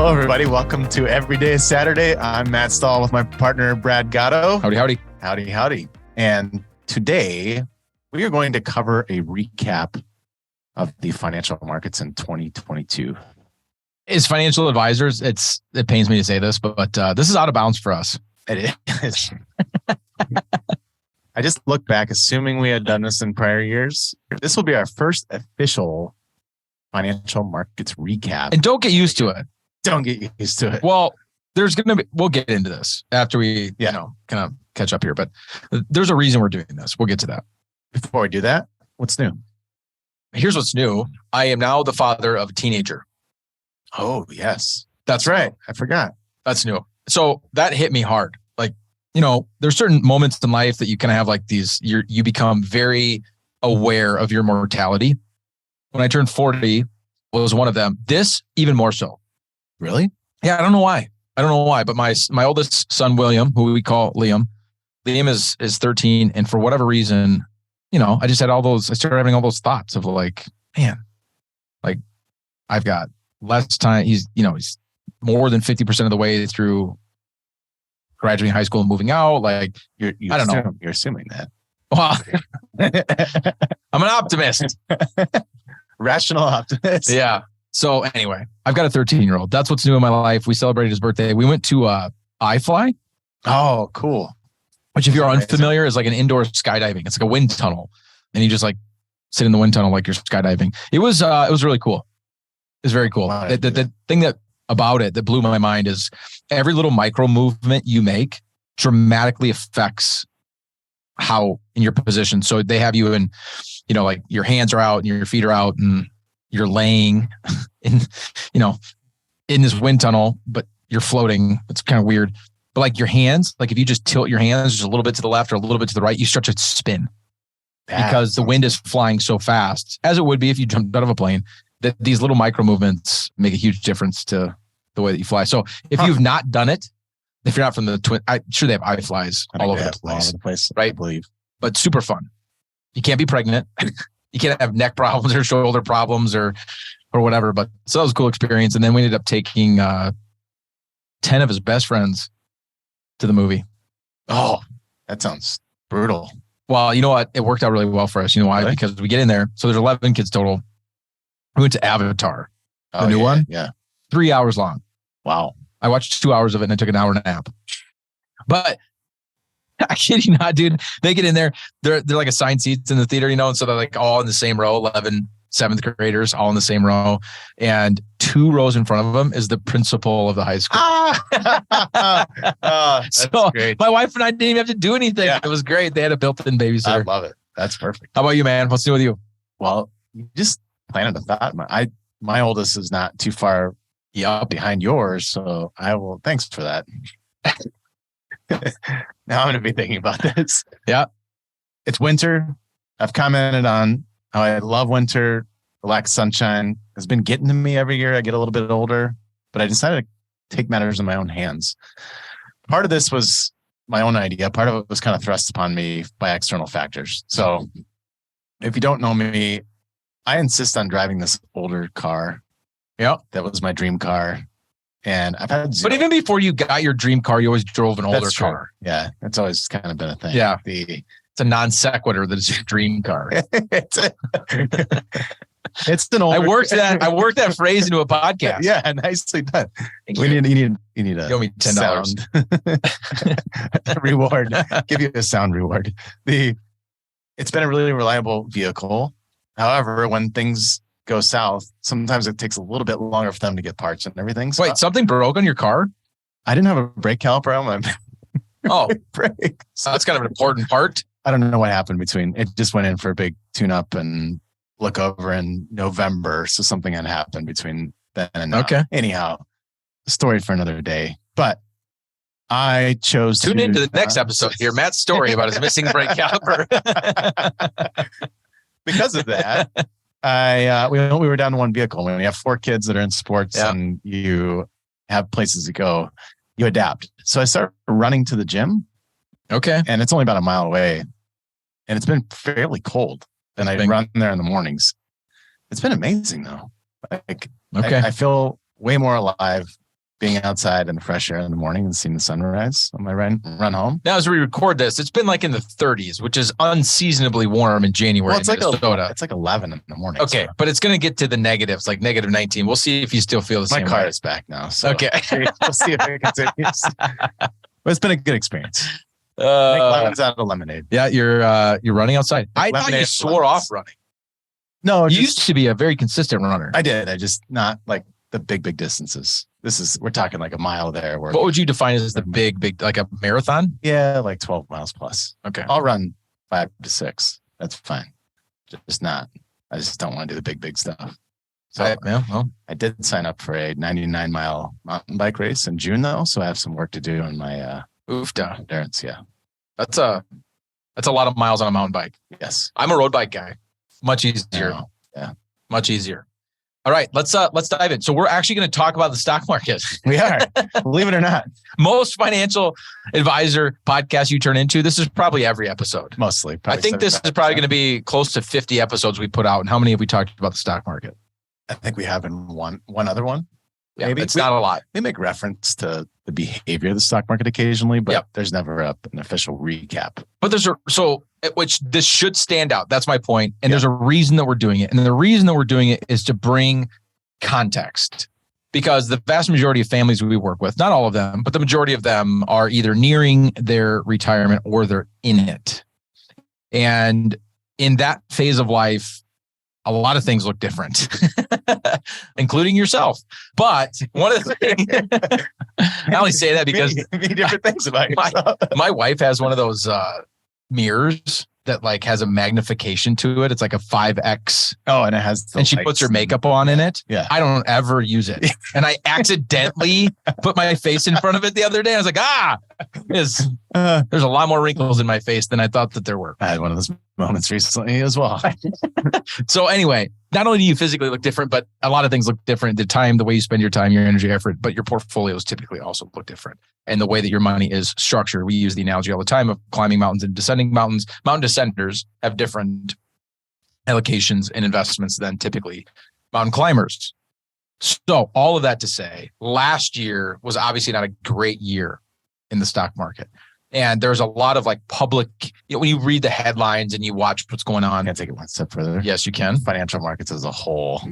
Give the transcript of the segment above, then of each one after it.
Hello, everybody. Welcome to Everyday Saturday. I'm Matt Stahl with my partner, Brad Gatto. Howdy, howdy. Howdy, howdy. And today we are going to cover a recap of the financial markets in 2022. As financial advisors, it pains me to say this, but this is out of bounds for us. It is. I just look back, assuming we had done this in prior years. This will be our first official financial markets recap. And don't get used to it. Don't get used to it. Well, we'll get into this after we, kind of catch up here, but there's a reason we're doing this. We'll get to that. Before we do that, what's new? Here's what's new. I am now the father of a teenager. Oh, yes. That's right. I forgot. That's new. So that hit me hard. Like, there's certain moments in life that you kind of have like these, you become very aware of your mortality. When I turned 40 was one of them. This even more so. Really? Yeah, I don't know why. But my oldest son, William, who we call Liam is 13. And for whatever reason, I just had I started having all those thoughts of like, man, like I've got less time. He's more than 50% of the way through graduating high school and moving out. Like, I don't know. You're assuming that. Well, I'm an optimist. Rational optimist. Yeah. So anyway, I've got a 13-year-old. That's what's new in my life. We celebrated his birthday. We went to iFly. Oh, cool. Which, if you're unfamiliar, is like an indoor skydiving. It's like a wind tunnel, and you just like sit in the wind tunnel like you're skydiving. It was really cool. It was very cool. The thing about it that blew my mind is every little micro movement you make dramatically affects how in your position. So they have you in, like your hands are out and your feet are out and you're laying in this wind tunnel, but you're floating. It's kind of weird. But like your hands, like if you just tilt your hands just a little bit to the left or a little bit to the right, you start to spin because the wind is flying so fast, as it would be if you jumped out of a plane, that these little micro movements make a huge difference to the way that you fly. So if you've not done it, if you're not from the Twin, I'm sure they have iFlies all over the place, right? I believe. But super fun. You can't be pregnant. You can't have neck problems or shoulder problems or whatever. But so that was a cool experience. And then we ended up taking 10 of his best friends to the movie. Oh, that sounds brutal. Well, you know what? It worked out really well for us. You know why? Really? Because we get in there. So there's 11 kids total. We went to Avatar, the new one. Yeah. 3 hours long. Wow. I watched 2 hours of it and I took an hour nap. But I kid you not, dude. They get in there. They're like assigned seats in the theater, and so they're like all in the same row, 11 seventh graders all in the same row. And 2 rows in front of them is the principal of the high school. That's great. My wife and I didn't even have to do anything. Yeah. It was great. They had a built-in babysitter. I love it. That's perfect. How about you, man? What's new with you? Well, you just planted a thought. My oldest is not too far behind yours, so thanks for that. Now I'm going to be thinking about this. Yeah. It's winter. I've commented on how I love winter. The lack of sunshine has been getting to me every year. I get a little bit older, but I decided to take matters in my own hands. Part of this was my own idea. Part of it was kind of thrust upon me by external factors. So if you don't know me, I insist on driving this older car. Yeah. That was my dream car. And I've had But even before you got your dream car, you always drove an older car. Yeah. That's always kind of been a thing. Yeah. It's a non sequitur that it's your dream car. It's an older. I worked that phrase into a podcast. Yeah, nicely done. You need a owe me $10 reward. Give you a sound reward. It's been a really reliable vehicle. However, when things go south, sometimes it takes a little bit longer for them to get parts and everything. So wait, something broke on your car? I didn't have a brake caliper on my brake. So that's kind of an important part. I don't know what happened it just went in for a big tune-up and look over in November. So something had happened between then and now. Okay. Anyhow, story for another day. But I chose Tune into the next episode to hear Matt's story about his missing brake caliper. Because of that, we were down to one vehicle. When you have 4 kids that are in sports and you have places to go, you adapt. So I started running to the gym. Okay. And it's only about a mile away. And it's been fairly cold. And I run there in the mornings. It's been amazing though. I feel way more alive. being outside in the fresh air in the morning and seeing the sunrise on my run home. Now, as we record this, it's been like in the 30s, which is unseasonably warm in January. Well, it's in Minnesota. It's like 11 in the morning. Okay, but it's going to get to the negatives, like negative 19. We'll see if you still feel the same. My car is back now. So okay. We'll see if it continues. But it's been a good experience. Make lemons out of lemonade. Yeah, you're running outside. I thought you swore off running. No, you used to be a very consistent runner. I did. I just not like the big distances. We're talking like a mile there. What would you define as the big, like a marathon? Yeah, like 12 miles plus. Okay. I'll run 5 to 6. That's fine. I just don't want to do the big stuff. So I did sign up for a 99-mile mountain bike race in June though. So I have some work to do on my endurance. Yeah. That's a lot of miles on a mountain bike. Yes. I'm a road bike guy. Much easier. Yeah. Much easier. All right, let's dive in. So we're actually going to talk about the stock market. We are, believe it or not. Most financial advisor podcasts you turn into, this is probably every episode. Mostly. I think this is probably going to be close to 50 episodes we put out. And how many have we talked about the stock market? I think we have in one other one. Yeah, maybe it's not a lot. We make reference to the behavior of the stock market occasionally, but there's never an official recap. But which this should stand out. That's my point. And there's a reason that we're doing it. And the reason that we're doing it is to bring context, because the vast majority of families we work with, not all of them, but the majority of them are either nearing their retirement or they're in it. And in that phase of life, a lot of things look different, including yourself. But one of the things, I only say that because different things about yourself. My wife has one of those mirrors that like has a magnification to it. It's like a 5X. Oh, and it has, and she puts her makeup on in it. Yeah. I don't ever use it. And I accidentally put my face in front of it the other day. I was like, there's a lot more wrinkles in my face than I thought that there were. I had one of those moments recently as well. So anyway, not only do you physically look different, but a lot of things look different. The time, the way you spend your time, your energy, effort, but your portfolios typically also look different. And the way that your money is structured. We use the analogy all the time of climbing mountains and descending mountains. Mountain descenders have different allocations and investments than typically mountain climbers. So all of that to say, last year was obviously not a great year in the stock market. And there's a lot of like public, when you read the headlines and you watch what's going on. Can I take it one step further? Yes, you can. Financial markets as a whole,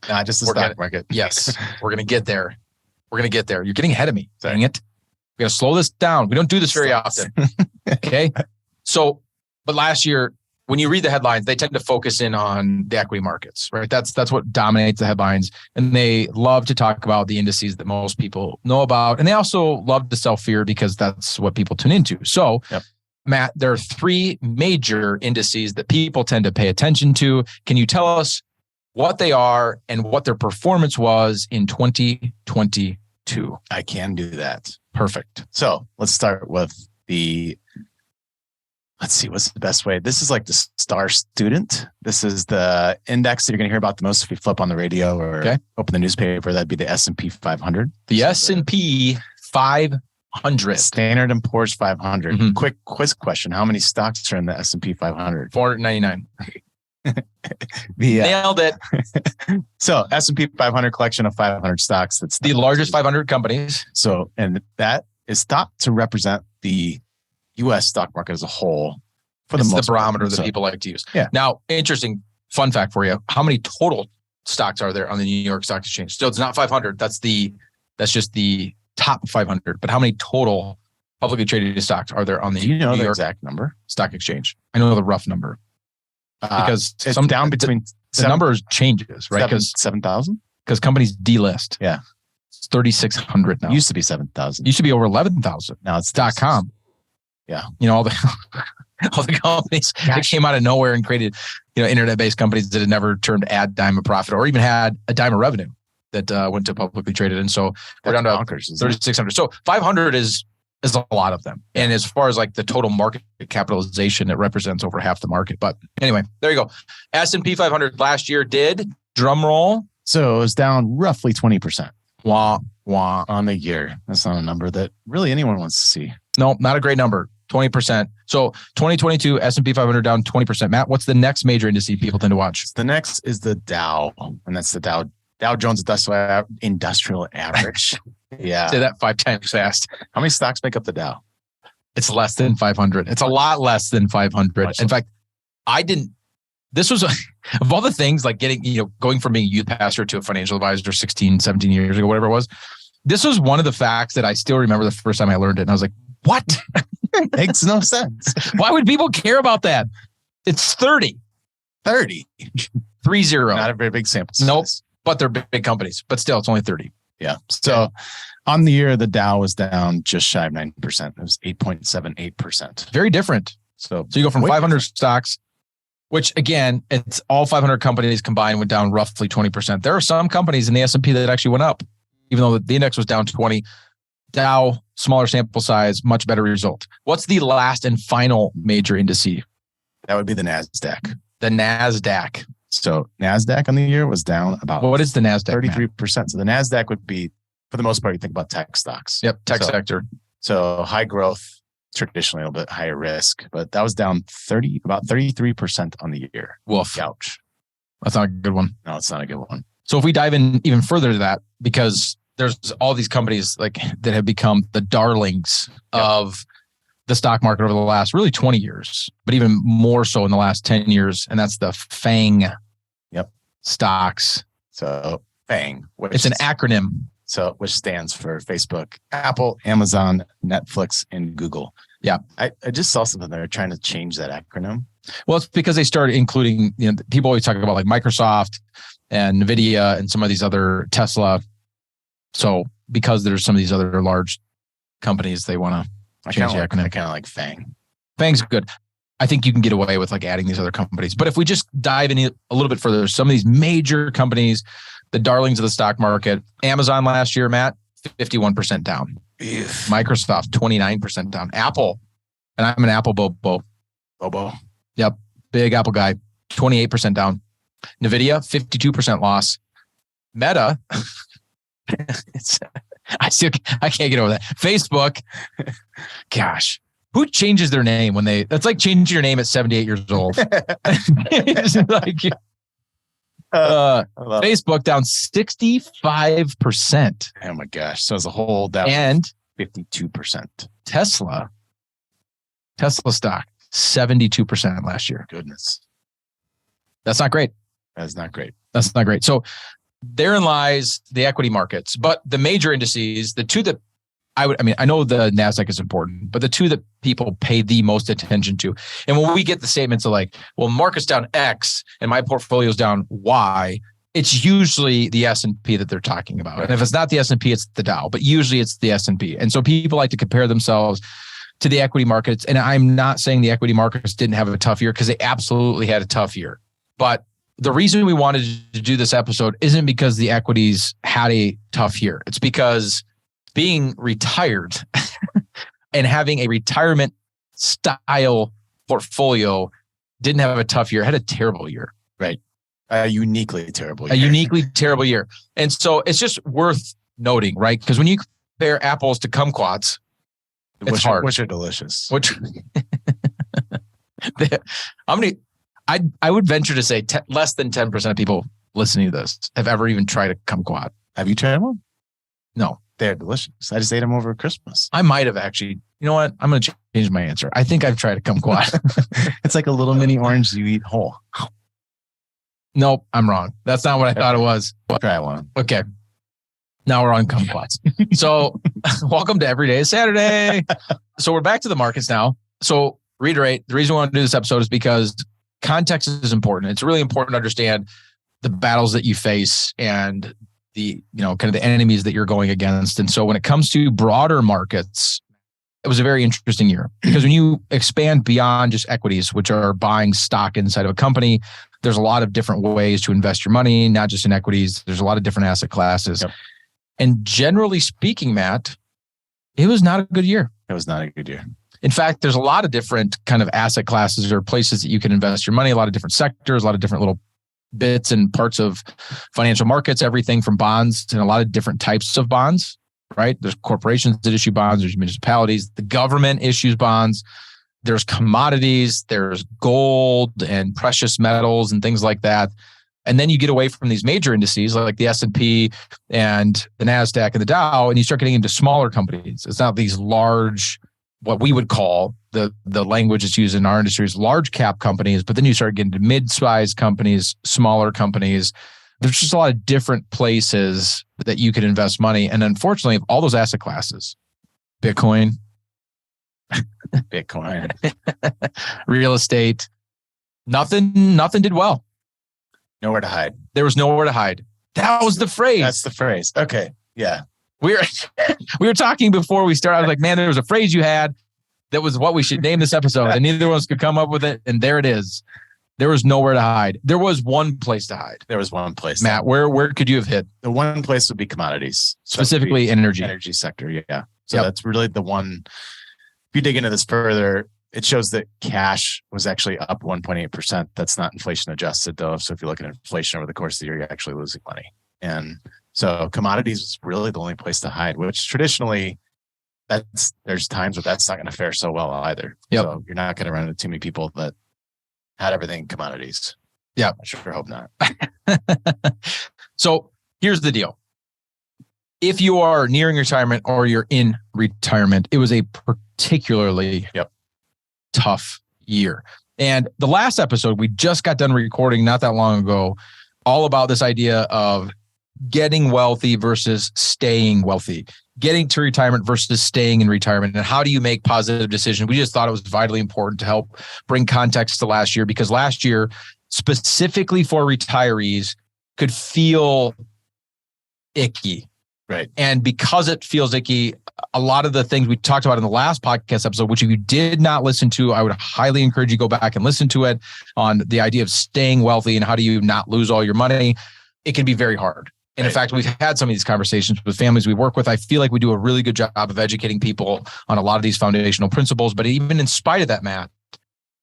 not just the stock market. Yes, we're going to get there. You're getting ahead of me. Dang it. We got to slow this down. We don't do this very often. Okay. So, but last year, when you read the headlines, they tend to focus in on the equity markets, right? That's what dominates the headlines. And they love to talk about the indices that most people know about. And they also love to sell fear because that's what people tune into. So, Matt, there are 3 major indices that people tend to pay attention to. Can you tell us what they are and what their performance was in 2022? I can do that. Perfect. So let's start with let's see, what's the best way? This is like the star student. This is the index that you're going to hear about the most if you flip on the radio or open the newspaper. That'd be the S&P 500. The S&P 500. Standard & Poor's 500. Mm-hmm. Quick quiz question. How many stocks are in the S&P 500? 499. Nailed it. So S&P 500 collection of 500 stocks. That's the largest 500 companies. So, and that is thought to represent the U.S. stock market as a whole. It's the barometer that people like to use. Yeah. Now, interesting fun fact for you. How many total stocks are there on the New York Stock Exchange? So it's not 500. That's just the top 500. But how many total publicly traded stocks are there on the New York exact number? Stock Exchange? I know the rough number. Because it's down between the numbers changes, right? Because 7,000. Because companies delist. Yeah, it's 3,600 now. Used to be 7,000. Used to be over 11,000. Now it's .com. Yeah, all the companies that came out of nowhere and created internet-based companies that had never turned a dime of profit or even had a dime of revenue that went to publicly traded. And so we're down to 3,600. So 500 is a lot of them. And as far as like the total market capitalization, it represents over half the market. But anyway, there you go. S&P 500 last year did, drum roll. So it was down roughly 20%. Wah, wah. On the year. That's not a number that really anyone wants to see. No, not a great number. 20%. So 2022 S&P 500 down 20%. Matt, what's the next major index people tend to watch? The next is the Dow. And that's the Dow Jones Industrial Average. Yeah. Say that 5 times fast. How many stocks make up the Dow? It's less than 500. It's a lot less than 500. In fact, this was of all the things, like going from being a youth pastor to a financial advisor 16, 17 years ago, whatever it was. This was one of the facts that I still remember the first time I learned it. And I was like, what? Makes no sense. Why would people care about that? It's 30. 30. 30. Not a very big sample size. Nope. But they're big companies. But still, it's only 30. Yeah. So on the year, the Dow was down just shy of 9%. It was 8.78%. Very different. So you go from 500 stocks, which again, it's all 500 companies combined went down roughly 20%. There are some companies in the S&P that actually went up, even though the index was down 20. Dow, smaller sample size, much better result. What's the last and final major indice? That would be the NASDAQ. The NASDAQ. So NASDAQ on the year was down about what is the NASDAQ? 33%. So the NASDAQ would be, for the most part, you think about tech stocks. Yep, tech sector. So high growth, traditionally a little bit higher risk, but that was down about 33% on the year. Woof. Ouch. That's not a good one. No, it's not a good one. So if we dive in even further to that, because there's all these companies like that have become the darlings of the stock market over the last really 20 years, but even more so in the last 10 years. And that's the FANG stocks. So FANG. It's an acronym. So which stands for Facebook, Apple, Amazon, Netflix, and Google. Yeah. I just saw something they're trying to change that acronym. Well, it's because they started including, people always talk about like Microsoft and NVIDIA and some of these other Tesla. So because there's some of these other large companies, they want to change the acronym. I kind of like FANG. FANG's good. I think you can get away with like adding these other companies. But if we just dive in a little bit further, some of these major companies, the darlings of the stock market, Amazon last year, Matt, 51% down. Ew. Microsoft, 29% down. Apple, and I'm an Apple bobo. Yep. Big Apple guy, 28% down. NVIDIA, 52% loss. Meta, I can't get over that. Facebook, gosh, who changes their name when that's like changing your name at 78 years old. It's like, Facebook down 65%. Oh my gosh. So as a whole, down and 52%. Tesla stock, 72% last year. Goodness. That's not great. That's not great. So therein lies the equity markets. But the major indices, the two that I know the NASDAQ is important, but the two that people pay the most attention to. And when we get the statements of like, well, market's down X and my portfolio's down Y, it's usually the S&P that they're talking about. Right. And if it's not the S&P, it's the Dow, but usually it's the S&P. And so people like to compare themselves to the equity markets. And I'm not saying the equity markets didn't have a tough year, because they absolutely had a tough year. But the reason we wanted to do this episode isn't because the equities had a tough year. It's because being retired and having a retirement style portfolio didn't have a tough year. It had a terrible year. Right. A uniquely terrible year. And so it's just worth noting, right? Because when you compare apples to kumquats, it's hard. Which are delicious. I would venture to say less than 10% of people listening to this have ever even tried a kumquat. Have you tried one? No. They're delicious. I just ate them over Christmas. I might have actually. You know what? I'm going to change my answer. I think I've tried a kumquat. It's like a little mini orange you eat whole. Nope, I'm wrong. That's not what I thought it was. Try one. Okay. Now we're on kumquats. So welcome to Every Day is Saturday. So we're back to the markets now. So reiterate, the reason we want to do this episode is because context is important. It's really important to understand the battles that you face and the, kind of the enemies that you're going against. And so when it comes to broader markets, it was a very interesting year, because when you expand beyond just equities, which are buying stock inside of a company, there's a lot of different ways to invest your money, not just in equities. There's a lot of different asset classes. Yep. And generally speaking, Matt, it was not a good year. It was not a good year. In fact, there's a lot of different kind of asset classes or places that you can invest your money, a lot of different sectors, a lot of different little bits and parts of financial markets, everything from bonds and a lot of different types of bonds, right? There's corporations that issue bonds, there's municipalities, the government issues bonds, there's commodities, there's gold and precious metals and things like that. And then you get away from these major indices like the S&P and the NASDAQ and the Dow, and you start getting into smaller companies. It's not these large, what we would call the language that's used in our industry is large cap companies, but then you start getting to mid-sized companies, smaller companies. There's just a lot of different places that you could invest money. And unfortunately, all those asset classes, Bitcoin, real estate, nothing did well. Nowhere to hide. There was nowhere to hide. That was the phrase. That's the phrase. Okay. Yeah. We were talking before we started. I was like, man, there was a phrase you had that was what we should name this episode. And neither of us could come up with it. And there it is. There was nowhere to hide. There was one place to hide. There was one place. Matt, where could you have hit? The one place would be commodities. Specifically energy. Energy sector, yeah. So that's really the one. If you dig into this further, it shows that cash was actually up 1.8%. That's not inflation adjusted though. So if you look at inflation over the course of the year, you're actually losing money. And so commodities is really the only place to hide, which traditionally there's times where that's not going to fare so well either. Yep. So you're not going to run into too many people that had everything in commodities. Yeah. I sure hope not. So here's the deal. If you are nearing retirement or you're in retirement, it was a particularly tough year. And the last episode, we just got done recording not that long ago, all about this idea of getting wealthy versus staying wealthy, getting to retirement versus staying in retirement. And how do you make positive decisions? We just thought it was vitally important to help bring context to last year, because last year, specifically for retirees, could feel icky. Right. And because it feels icky, a lot of the things we talked about in the last podcast episode, which if you did not listen to, I would highly encourage you to go back and listen to it, on the idea of staying wealthy and how do you not lose all your money. It can be very hard. And in fact, we've had some of these conversations with families we work with. I feel like we do a really good job of educating people on a lot of these foundational principles. But even in spite of that, Matt,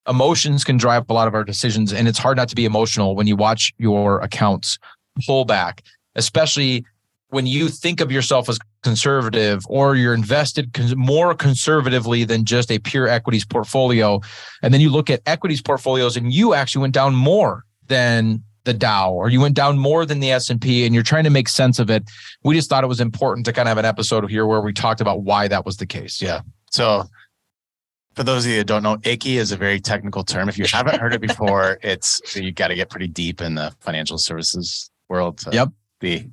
emotions can drive a lot of our decisions. And it's hard not to be emotional when you watch your accounts pull back, especially when you think of yourself as conservative or you're invested more conservatively than just a pure equities portfolio. And then you look at equities portfolios and you actually went down more than the Dow, or you went down more than the S&P, and you're trying to make sense of it. We just thought it was important to kind of have an episode here where we talked about why that was the case. Yeah. So for those of you that don't know, icky is a very technical term. If you haven't heard it before, you got to get pretty deep in the financial services world. The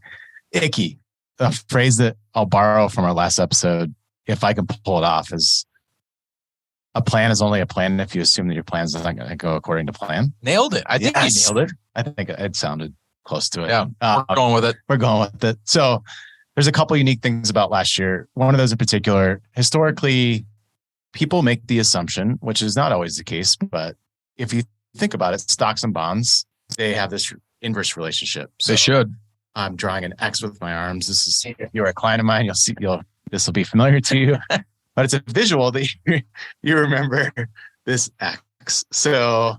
icky, a phrase that I'll borrow from our last episode, if I can pull it off, is a plan is only a plan if you assume that your plan's not going to go according to plan. Nailed it. I think you nailed it. I think it sounded close to it. Yeah, we're going with it. We're going with it. So there's a couple unique things about last year. One of those in particular, historically, people make the assumption, which is not always the case, but if you think about it, stocks and bonds, they have this inverse relationship. So they should. I'm drawing an X with my arms. This is, if you're a client of mine, this will be familiar to you, but it's a visual that you remember this X. So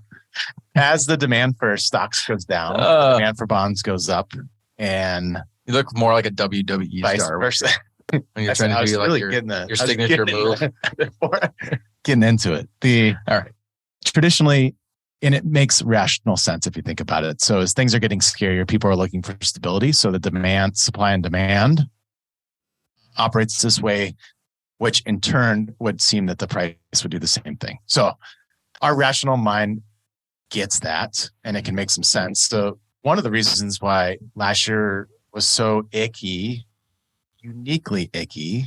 as the demand for stocks goes down, the demand for bonds goes up, and you look more like a WWE vice star versa. When you're trying to do like your signature move. Getting into it. All right. Traditionally, and it makes rational sense if you think about it. So as things are getting scarier, people are looking for stability. So the supply and demand operates this way, which in turn would seem that the price would do the same thing. So our rational mind gets that, and it can make some sense. So one of the reasons why last year was so uniquely icky,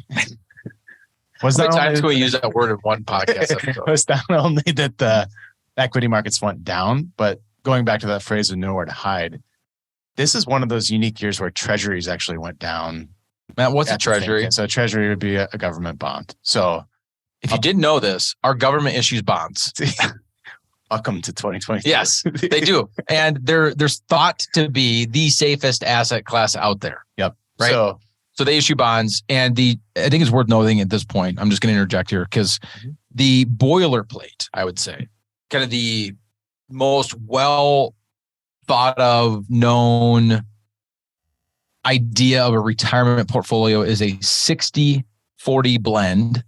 was how many times can we use that word in one podcast episode? Was not only that the equity markets went down, but going back to that phrase of nowhere to hide, this is one of those unique years where treasuries actually went down. Matt, what's a treasury? So a treasury would be a government bond. So if you didn't know this, our government issues bonds. Welcome to 2020. Yes, they do. And they're thought to be the safest asset class out there. Yep. Right. So they issue bonds, and I think it's worth noting at this point, I'm just going to interject here, because the boilerplate, I would say, kind of the most well thought of, known idea of a retirement portfolio is a 60-40 blend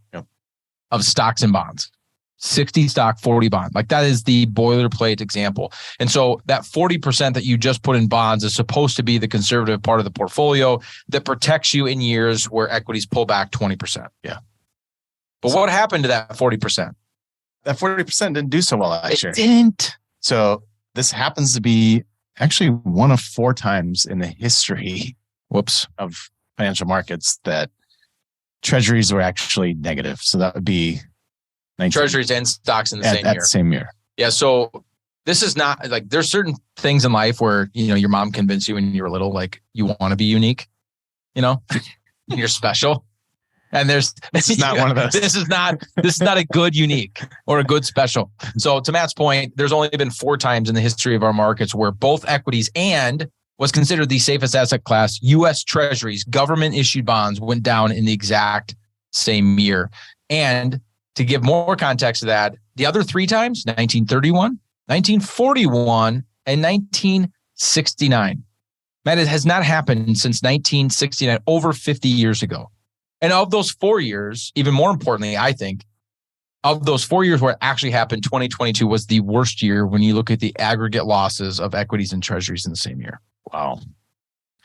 of stocks and bonds. 60 stock, 40 bond. Like that is the boilerplate example. And so that 40% that you just put in bonds is supposed to be the conservative part of the portfolio that protects you in years where equities pull back 20%. Yeah. But what happened to that 40%? That 40% didn't do so well last year. It didn't. So this happens to be actually one of 4 times in the history of financial markets that treasuries were actually negative. So that would be treasuries and stocks in the same year. The same year. Yeah. So this is not like there's certain things in life where, your mom convinced you when you were little, like you want to be unique, you're special. And this is not one of those. This is not a good unique or a good special. So to Matt's point, there's only been 4 times in the history of our markets where both equities and what's considered the safest asset class, U.S. Treasuries, government issued bonds went down in the exact same year. And to give more context to that, the other 3 times, 1931, 1941, and 1969. Matt, it has not happened since 1969, over 50 years ago. And of those 4 years, even more importantly, I think, of those 4 years where it actually happened, 2022 was the worst year when you look at the aggregate losses of equities and treasuries in the same year. Wow.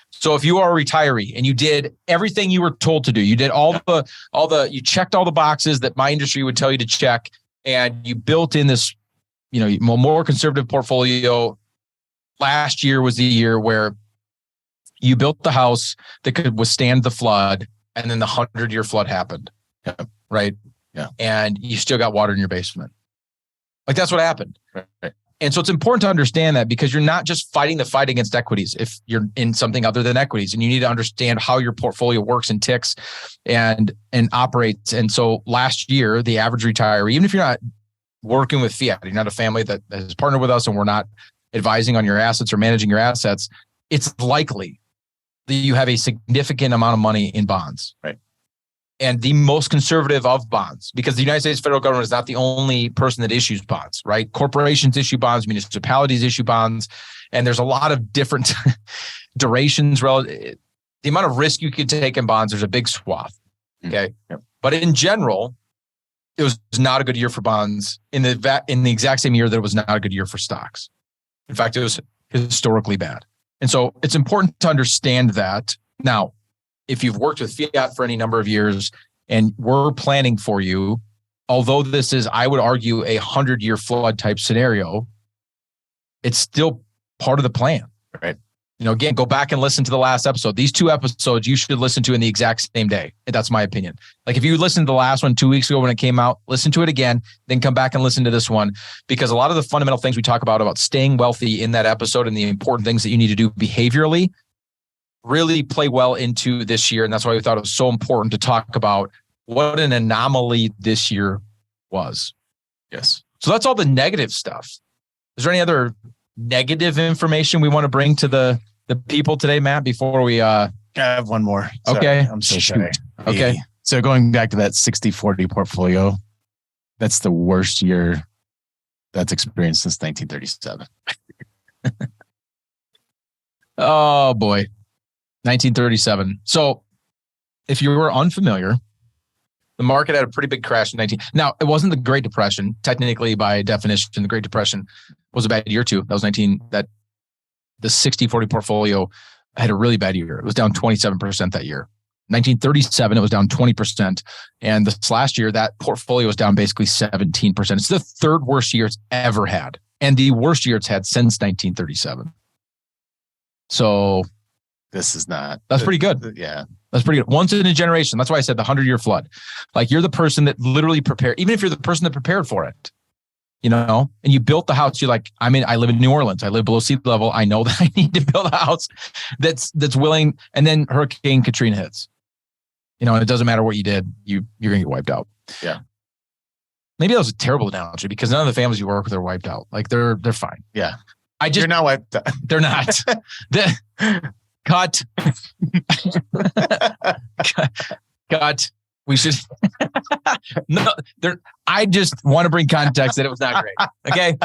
So if you are a retiree and you did everything you were told to do, you did you checked all the boxes that my industry would tell you to check, and you built in this, more conservative portfolio. Last year was the year where you built the house that could withstand the flood, and then the 100-year flood happened. Yeah. Right. Yeah. And you still got water in your basement. Like that's what happened. Right. And so it's important to understand that, because you're not just fighting the fight against equities if you're in something other than equities, and you need to understand how your portfolio works and ticks and operates. And so last year, the average retiree, even if you're not working with fiat, you're not a family that has partnered with us and we're not advising on your assets or managing your assets, it's likely that you have a significant amount of money in bonds. Right. And the most conservative of bonds, because the United States federal government is not the only person that issues bonds, right? Corporations issue bonds, municipalities issue bonds, and there's a lot of different durations. The amount of risk you could take in bonds, there's a big swath. Okay. Yep. But in general, it was not a good year for bonds in the exact same year that it was not a good year for stocks. In fact, it was historically bad. And so it's important to understand that. Now, if you've worked with fiat for any number of years and we're planning for you, although this is, I would argue, a 100-year flood type scenario, it's still part of the plan. Right. Again, go back and listen to the last episode. These 2 episodes you should listen to in the exact same day. That's my opinion. Like if you listened to the last one 2 weeks ago when it came out, listen to it again, then come back and listen to this one, because a lot of the fundamental things we talk about staying wealthy in that episode and the important things that you need to do behaviorally really play well into this year. And that's why we thought it was so important to talk about what an anomaly this year was. Yes. So that's all the negative stuff. Is there any other negative information we want to bring to the people today, Matt, before we I have one more. Sorry. Okay. I'm so sorry. Okay. So going back to that 60-40 portfolio, that's the worst year that's experienced since 1937. Oh boy. 1937. So if you were unfamiliar, the market had a pretty big crash in 19. Now, it wasn't the Great Depression. Technically, by definition, the Great Depression was a bad year too. That was the 60-40 portfolio had a really bad year. It was down 27% that year. 1937, it was down 20%. And this last year, that portfolio was down basically 17%. It's the 3rd worst year it's ever had, and the worst year it's had since 1937. So that's pretty good. Yeah. That's pretty good. Once in a generation. That's why I said the 100-year flood. Like you're the person that literally prepared, even if you're the person that prepared for it, and you built the house. You're like, I live in New Orleans. I live below sea level. I know that I need to build a house that's willing. And then Hurricane Katrina hits, and it doesn't matter what you did. You're going to get wiped out. Yeah. Maybe that was a terrible analogy, because none of the families you work with are wiped out. Like they're fine. Yeah. You're not wiped out. They're not. Cut. Cut. We should. No, I just want to bring context that it was not great. Okay.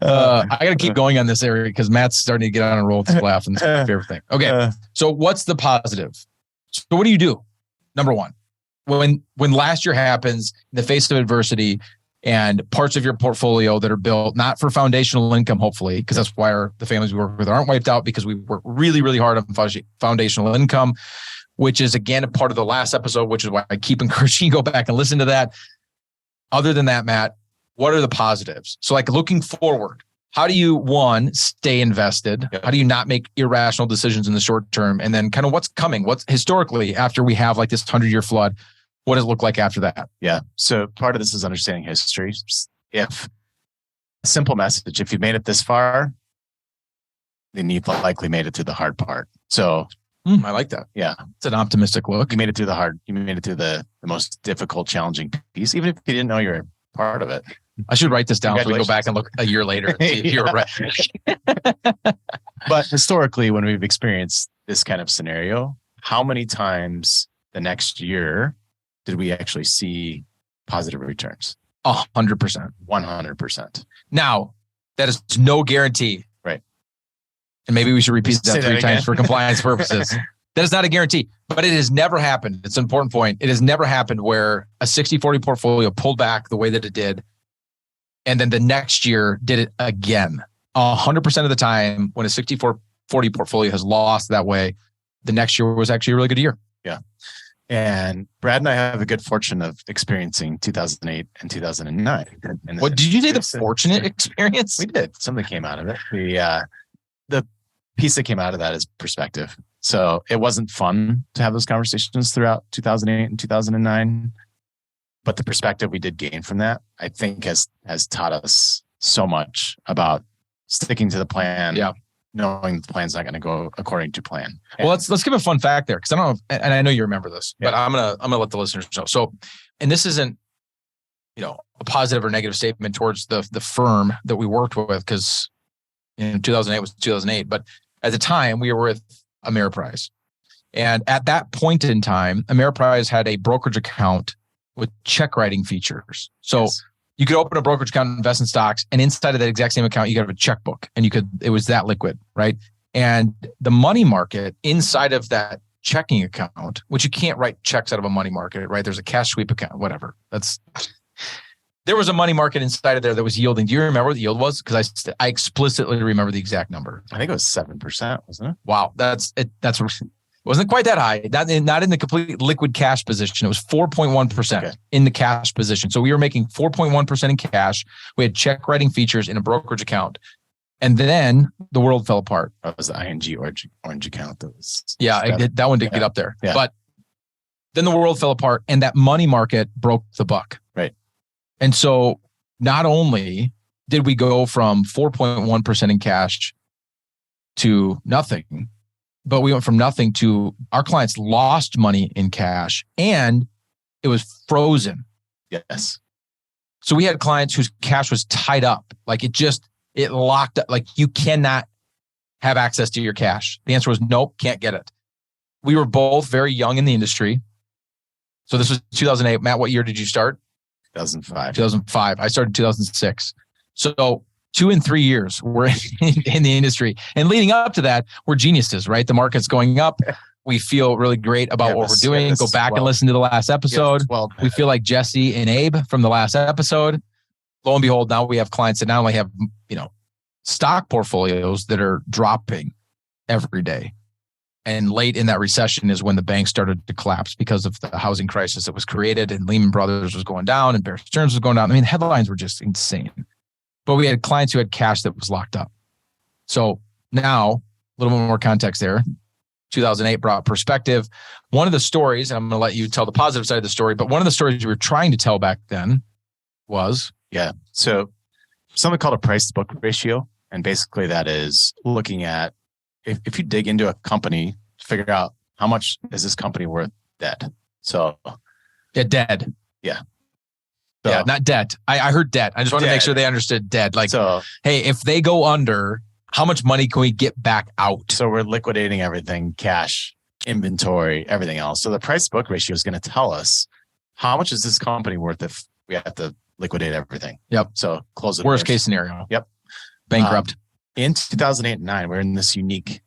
I got to keep going on this area because Matt's starting to get on a roll with his laugh, and it's my favorite thing. Okay. So what's the positive? So what do you do? Number one, when last year happens in the face of adversity and parts of your portfolio that are built not for foundational income, hopefully, because that's why the families we work with aren't wiped out, because we work really, really hard on foundational income, which is again a part of the last episode, which is why I keep encouraging you to go back and listen to that. Other than that, Matt, what are the positives? So like looking forward, how do you, one, stay invested? How do you not make irrational decisions in the short term? And then kind of what's coming? What's historically after we have like this 100-year flood, what does it look like after that? Yeah. So part of this is understanding history. If a simple message, if you made it this far, then you've likely made it through the hard part. So I like that. Yeah. It's an optimistic look. You made it through you made it through the most difficult, challenging piece, even if you didn't know you were part of it. I should write this down so we go back and look a year later and see if you're right. But historically, when we've experienced this kind of scenario, how many times the next year did we actually see positive returns? 100%. 100%. Now, that is no guarantee. Right. And maybe we should repeat that 3 times again. for compliance purposes. That is not a guarantee, but it has never happened. It's an important point. It has never happened where a 60-40 portfolio pulled back the way that it did, and then the next year did it again. 100% of the time when a 60-40 portfolio has lost that way, the next year was actually a really good year. Yeah. And Brad and I have a good fortune of experiencing 2008 and 2009. What did you say? The fortunate experience? We did. Something came out of it. The piece that came out of that is perspective. So it wasn't fun to have those conversations throughout 2008 and 2009. But the perspective we did gain from that, I think has taught us so much about sticking to the plan. Yeah. Knowing the plan's not going to go according to plan. Well, let's give a fun fact there, because I don't know, and I know you remember this, but I'm gonna let the listeners know. So, and this isn't, a positive or negative statement towards the firm that we worked with, because in 2008 was 2008, but at the time we were with Ameriprise, and at that point in time, Ameriprise had a brokerage account with check writing features. So. Yes. You could open a brokerage account and invest in stocks, and inside of that exact same account, you could have a checkbook, and it was that liquid, right? And the money market inside of that checking account, which you can't write checks out of a money market, right? There's a cash sweep account, whatever. There was a money market inside of there that was yielding. Do you remember what the yield was? Because I explicitly remember the exact number. I think it was 7%, wasn't it? Wow, that's wasn't quite that high. Not in the complete liquid cash position. It was 4.1% in the cash position. So we were making 4.1% in cash. We had check writing features in a brokerage account. And then the world fell apart. That was the ING orange account. That one did get up there. Yeah. But then the world fell apart, and that money market broke the buck. Right. And so not only did we go from 4.1% in cash to nothing, but we went from nothing to our clients lost money in cash, and it was frozen. Yes. So we had clients whose cash was tied up. Like it locked up. Like you cannot have access to your cash. The answer was nope, can't get it. We were both very young in the industry. So this was 2008. Matt, what year did you start? 2005. 2005. I started in 2006. So 2 and 3 years we're in the industry. And leading up to that, we're geniuses, right? The market's going up. We feel really great about what we're doing. Go back and listen to the last episode. We feel like Jesse and Abe from the last episode. Lo and behold, now we have clients that not only have, stock portfolios that are dropping every day. And late in that recession is when the banks started to collapse because of the housing crisis that was created, and Lehman Brothers was going down and Bear Stearns was going down. I mean, the headlines were just insane. But we had clients who had cash that was locked up. So now, a little bit more context there. 2008 brought perspective. One of the stories, and I'm going to let you tell the positive side of the story, but one of the stories we were trying to tell back then was? Yeah. So something called a price to book ratio. And basically that is looking at, if you dig into a company, figure out how much is this company worth dead. So. Yeah, dead. Yeah. So, yeah, not debt. I heard debt. I just want to make sure they understood debt. Like, hey, if they go under, how much money can we get back out? So we're liquidating everything, cash, inventory, everything else. So the price book ratio is going to tell us how much is this company worth if we have to liquidate everything. Yep. So close it. Worst case scenario. Yep. Bankrupt. In 2008 and 2009, we're in this unique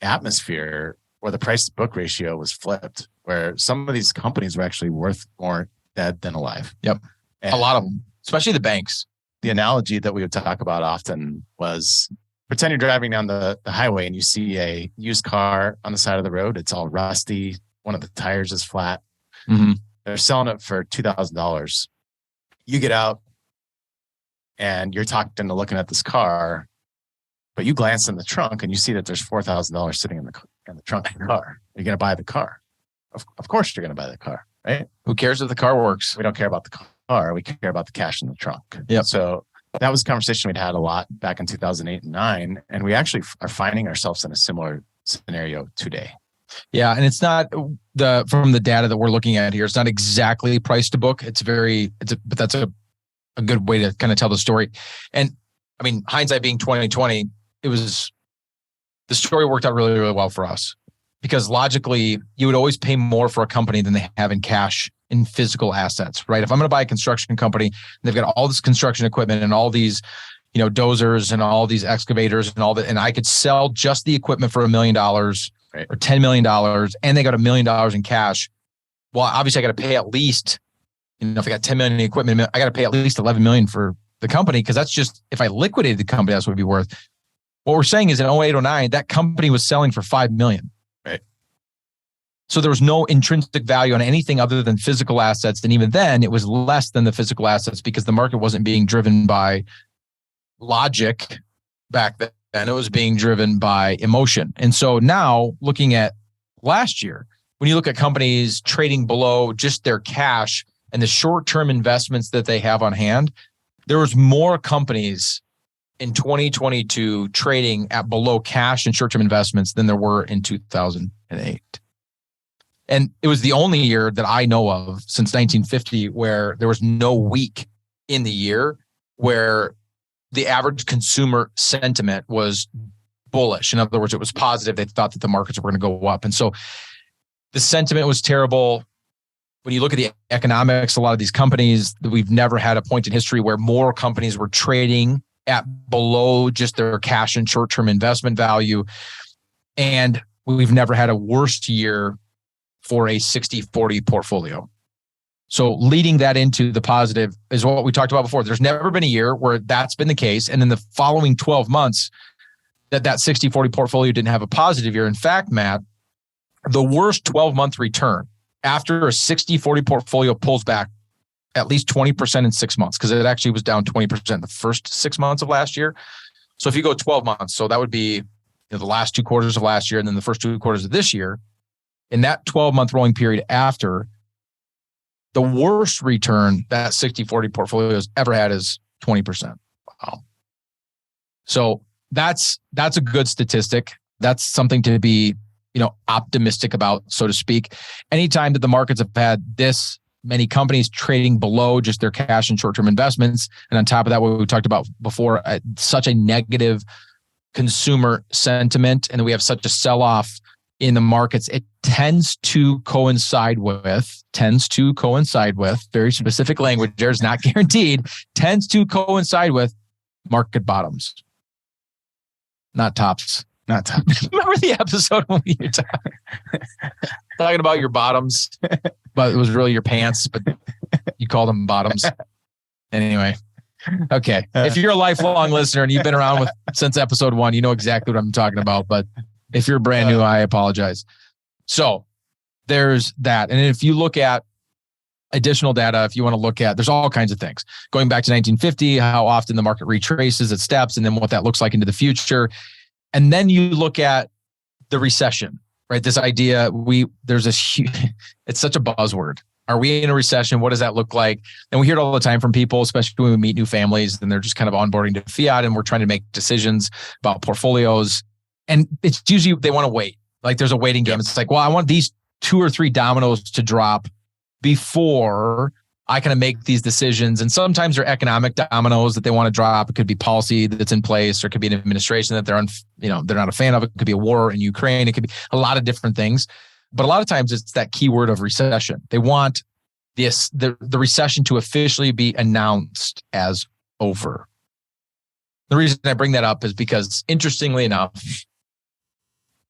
atmosphere where the price to book ratio was flipped, where some of these companies were actually worth more dead than alive. Yep. And a lot of them, especially the banks. The analogy that we would talk about often was, pretend you're driving down the highway and you see a used car on the side of the road. It's all rusty. One of the tires is flat. Mm-hmm. They're selling it for $2,000. You get out and you're talked into looking at this car, but you glance in the trunk and you see that there's $4,000 sitting in the trunk of the car. You're going to buy the car. Of course you're going to buy the car, right? Who cares if the car works? We don't care about the car. We care about the cash in the trunk. Yep. So that was a conversation we'd had a lot back in 2008 and 2009. And we actually are finding ourselves in a similar scenario today. Yeah. And it's not from the data that we're looking at here, it's not exactly price to book. But that's a good way to kind of tell the story. And I mean, hindsight being 2020, the story worked out really, really well for us, because logically you would always pay more for a company than they have in cash in physical assets, right? If I'm going to buy a construction company and they've got all this construction equipment and all these, dozers and all these excavators and all that, and I could sell just the equipment for $1 million, right, or $10 million, and they got $1 million in cash. Well, obviously I got to pay at least, if I got 10 million in equipment, I got to pay at least 11 million for the company, because that's just, if I liquidated the company, that's what it'd be worth. What we're saying is in 08, 09, that company was selling for 5 million. Right. So there was no intrinsic value on anything other than physical assets. And even then it was less than the physical assets, because the market wasn't being driven by logic back then. It was being driven by emotion. And so now, looking at last year, when you look at companies trading below just their cash and the short-term investments that they have on hand, there was more companies in 2022 trading at below cash and short-term investments than there were in 2008. And it was the only year that I know of since 1950 where there was no week in the year where the average consumer sentiment was bullish. In other words, it was positive. They thought that the markets were going to go up. And so the sentiment was terrible. When you look at the economics, a lot of these companies, we've never had a point in history where more companies were trading at below just their cash and short-term investment value. And we've never had a worse year for a 60-40 portfolio. So leading that into the positive is what we talked about before. There's never been a year where that's been the case. And in the following 12 months, that 60-40 portfolio didn't have a positive year. In fact, Matt, the worst 12-month return after a 60-40 portfolio pulls back at least 20% in 6 months, because it actually was down 20% in the first 6 months of last year. So if you go 12 months, so that would be the last 2 quarters of last year and then the first 2 quarters of this year, in that 12-month rolling period after, the worst return that 60-40 portfolio has ever had is 20%. Wow. So that's a good statistic. That's something to be, optimistic about, so to speak. Anytime that the markets have had this many companies trading below just their cash and short-term investments, and on top of that, what we talked about before, such a negative consumer sentiment, and then we have such a sell-off in the markets, it tends to coincide with, very specific language there, is not guaranteed, tends to coincide with market bottoms, not tops. Not tops. Remember the episode when we were talking about your bottoms, but it was really your pants, but you called them bottoms. Anyway. Okay. If you're a lifelong listener and you've been around since episode 1, you know exactly what I'm talking about. But if you're brand new, I apologize. So there's that. And if you look at additional data, if you want to look at, there's all kinds of things. Going back to 1950, how often the market retraces its steps, and then what that looks like into the future. And then you look at the recession, right? This idea, there's this huge, it's such a buzzword. Are we in a recession? What does that look like? And we hear it all the time from people, especially when we meet new families and they're just kind of onboarding to fiat and we're trying to make decisions about portfolios. And it's usually they want to wait. Like there's a waiting game. It's like, well, I want these 2 or 3 dominoes to drop before I kind of make these decisions. And sometimes they're economic dominoes that they want to drop. It could be policy that's in place, or it could be an administration that they're not a fan of. It could be a war in Ukraine. It could be a lot of different things. But a lot of times it's that key word of recession. They want the recession to officially be announced as over. The reason I bring that up is because, interestingly enough,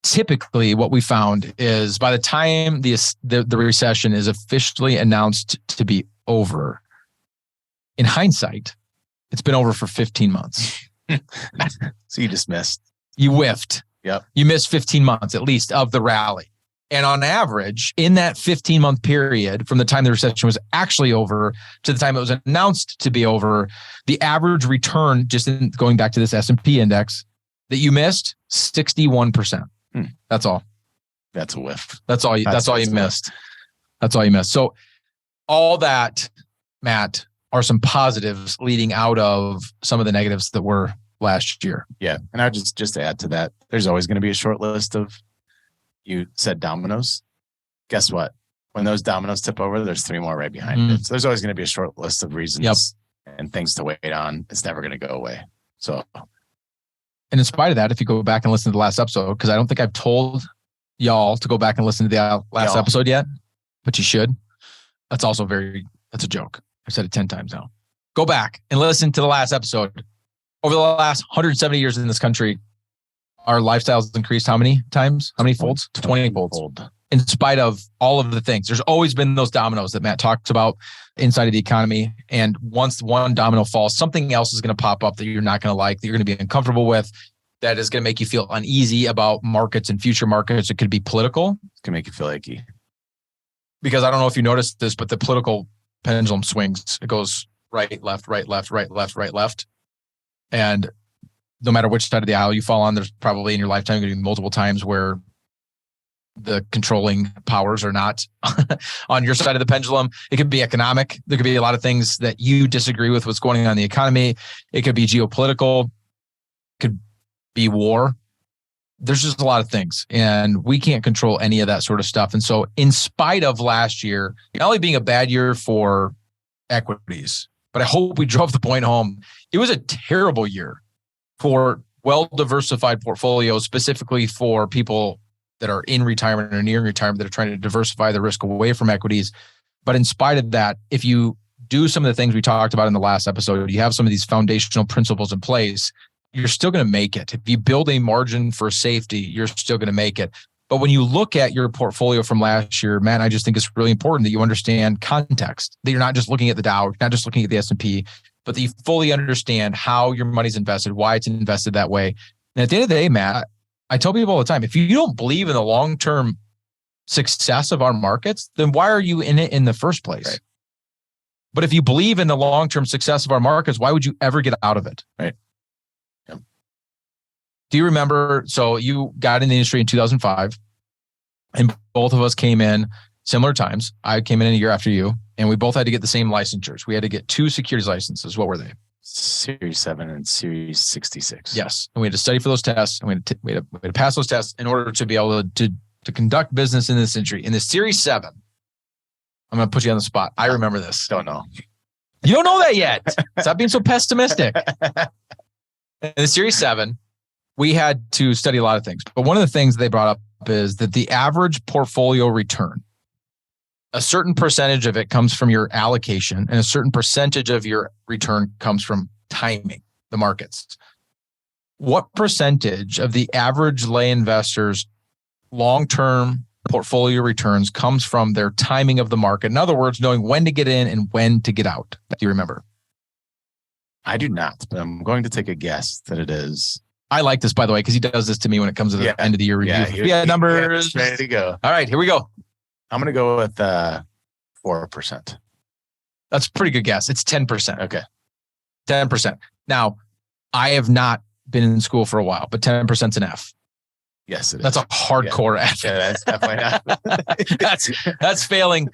typically what we found is by the time the recession is officially announced to be over, in hindsight, it's been over for 15 months. So you just missed. You whiffed. Yep. You missed 15 months at least of the rally. And on average, in that 15-month period, from the time the recession was actually over to the time it was announced to be over, the average return, just going back to this S&P index, that you missed, 61%. That's all. That's a whiff. That's all you missed. That's all you missed. So all that, Matt, are some positives leading out of some of the negatives that were last year. Yeah. And I just to add to that, there's always going to be a short list of, you said dominoes. Guess what? When those dominoes tip over, there's 3 more right behind it. So there's always going to be a short list of reasons and things to wait on. It's never going to go away. So, and in spite of that, if you go back and listen to the last episode, because I don't think I've told y'all to go back and listen to the last episode yet, but you should. That's also that's a joke. I've said it 10 times now. Go back and listen to the last episode. Over the last 170 years in this country, our lifestyles increased how many times? How many folds? 20 folds. In spite of all of the things, there's always been those dominoes that Matt talks about inside of the economy. And once one domino falls, something else is going to pop up that you're not going to like, that you're going to be uncomfortable with, that is going to make you feel uneasy about markets and future markets. It could be political. It's going to make you feel achy. Because I don't know if you noticed this, but the political pendulum swings. It goes right, left, right, left, right, left, right, left. And no matter which side of the aisle you fall on, there's probably in your lifetime going to be multiple times where the controlling powers are not on your side of the pendulum. It could be economic. There could be a lot of things that you disagree with what's going on in the economy. It could be geopolitical. It could be war. There's just a lot of things, and we can't control any of that sort of stuff. And so in spite of last year, not only being a bad year for equities, but I hope we drove the point home. It was a terrible year for well-diversified portfolios, specifically for people that are in retirement or near retirement that are trying to diversify the risk away from equities. But in spite of that, if you do some of the things we talked about in the last episode, you have some of these foundational principles in place, you're still going to make it. If you build a margin for safety, you're still going to make it. But when you look at your portfolio from last year, man, I just think it's really important that you understand context, that you're not just looking at the Dow, you're not just looking at the S&P, but that you fully understand how your money's invested, why it's invested that way. And at the end of the day, Matt, I tell people all the time, if you don't believe in the long-term success of our markets, then why are you in it in the first place? Right. But if you believe in the long-term success of our markets, why would you ever get out of it? Right. Yep. Do you remember? So you got in the industry in 2005, and both of us came in similar times. I came in a year after you, and we both had to get the same licensures. We had to get 2 securities licenses. What were they? Series 7 and Series 66. Yes. And we had to study for those tests, and we had to pass those tests in order to be able to conduct business in this industry. In the Series 7, I'm going to put you on the spot. I remember this. Don't know. You don't know that yet. Stop being so pessimistic. In the Series 7, we had to study a lot of things. But one of the things they brought up is that the average portfolio return, a certain percentage of it comes from your allocation, and a certain percentage of your return comes from timing the markets. What percentage of the average lay investor's long-term portfolio returns comes from their timing of the market? In other words, knowing when to get in and when to get out. Do you remember? I do not, but I'm going to take a guess that it is. I like this, by the way, because he does this to me when it comes to the end of the year review. Yeah, numbers. Ready to go. All right, here we go. I'm going to go with 4%. That's a pretty good guess. It's 10%. Okay. 10%. Now, I have not been in school for a while, but 10% is an F. Yes, it is. That's a hardcore F. Yeah, that's definitely not. that's failing.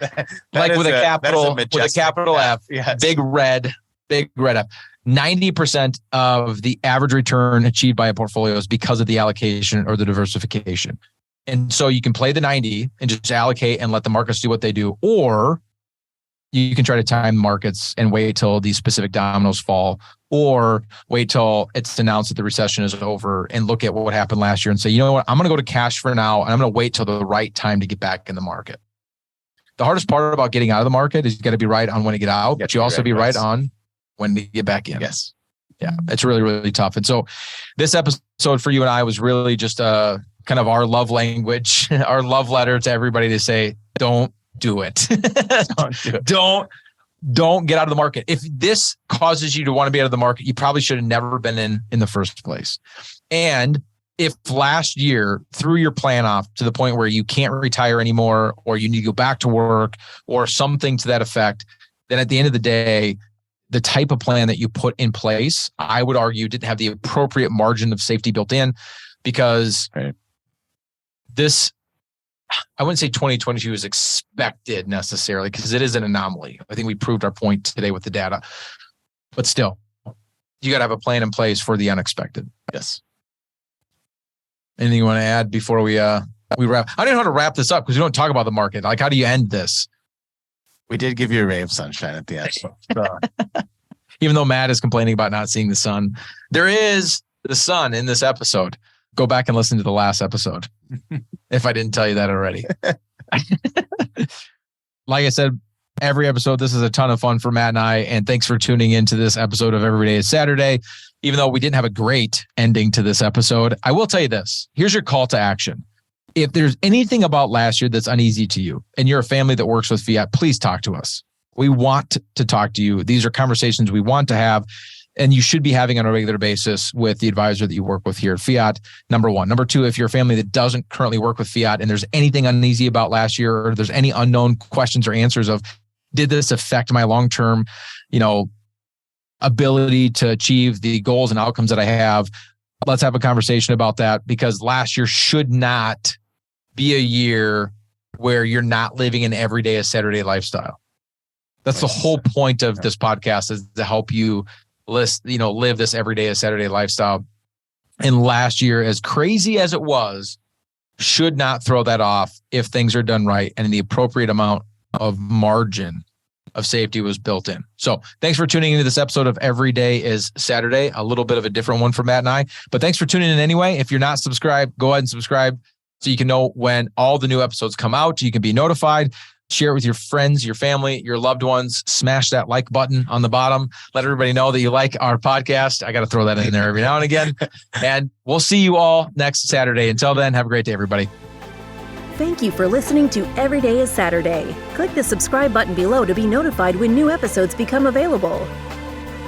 Like with a capital F. Yes. Big red F. 90% of the average return achieved by a portfolio is because of the allocation or the diversification. And so you can play the 90 and just allocate and let the markets do what they do, or you can try to time markets and wait till these specific dominoes fall, or wait till it's announced that the recession is over and look at what happened last year and say, you know what, I'm going to go to cash for now, and I'm going to wait till the right time to get back in the market. The hardest part about getting out of the market is you got to be right on when to get out, but you also be right on when to get back in. Yes. Yeah, it's really, really tough. And so this episode for you and I was really just kind of our love language, our love letter to everybody to say, don't do it. Don't do it. Don't get out of the market. If this causes you to want to be out of the market, you probably should have never been in the first place. And if last year threw your plan off to the point where you can't retire anymore, or you need to go back to work or something to that effect, then at the end of the day, the type of plan that you put in place, I would argue, didn't have the appropriate margin of safety built in, because this, I wouldn't say 2022 is expected necessarily, because it is an anomaly. I think we proved our point today with the data, but still, you got to have a plan in place for the unexpected. Yes. Anything you want to add before we wrap? I don't know how to wrap this up, because we don't talk about the market. Like, how do you end this? We did give you a ray of sunshine at the end. So. Even though Matt is complaining about not seeing the sun, there is the sun in this episode. Go back and listen to the last episode if I didn't tell you that already. Like I said, every episode, this is a ton of fun for Matt and I. And thanks for tuning into this episode of Every Day is Saturday. Even though we didn't have a great ending to this episode, I will tell you this. Here's your call to action. If there's anything about last year that's uneasy to you and you're a family that works with Fiat, please talk to us. We want to talk to you. These are conversations we want to have, and you should be having on a regular basis with the advisor that you work with here at Fiat, number one. Number two, if you're a family that doesn't currently work with Fiat and there's anything uneasy about last year, or there's any unknown questions or answers of, did this affect my long-term, ability to achieve the goals and outcomes that I have? Let's have a conversation about that, because last year should not be a year where you're not living an everyday a Saturday lifestyle. That's the whole point of this podcast, is to help you live this everyday a Saturday lifestyle. And last year, as crazy as it was, should not throw that off if things are done right and the appropriate amount of margin of safety was built in. So thanks for tuning into this episode of Every Day is Saturday, a little bit of a different one for Matt and I, but thanks for tuning in anyway. If you're not subscribed, go ahead and subscribe so you can know when all the new episodes come out. You can be notified. Share it with your friends, your family, your loved ones. Smash that like button on the bottom. Let everybody know that you like our podcast. I got to throw that in there every now and again. And we'll see you all next Saturday. Until then, have a great day, everybody. Thank you for listening to Every Day is Saturday. Click the subscribe button below to be notified when new episodes become available.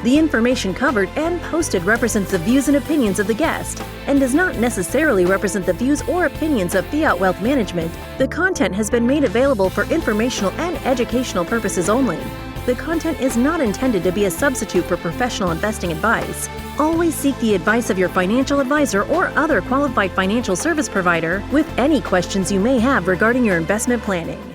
The information covered and posted represents the views and opinions of the guest and does not necessarily represent the views or opinions of Fiat Wealth Management. The content has been made available for informational and educational purposes only. The content is not intended to be a substitute for professional investing advice. Always seek the advice of your financial advisor or other qualified financial service provider with any questions you may have regarding your investment planning.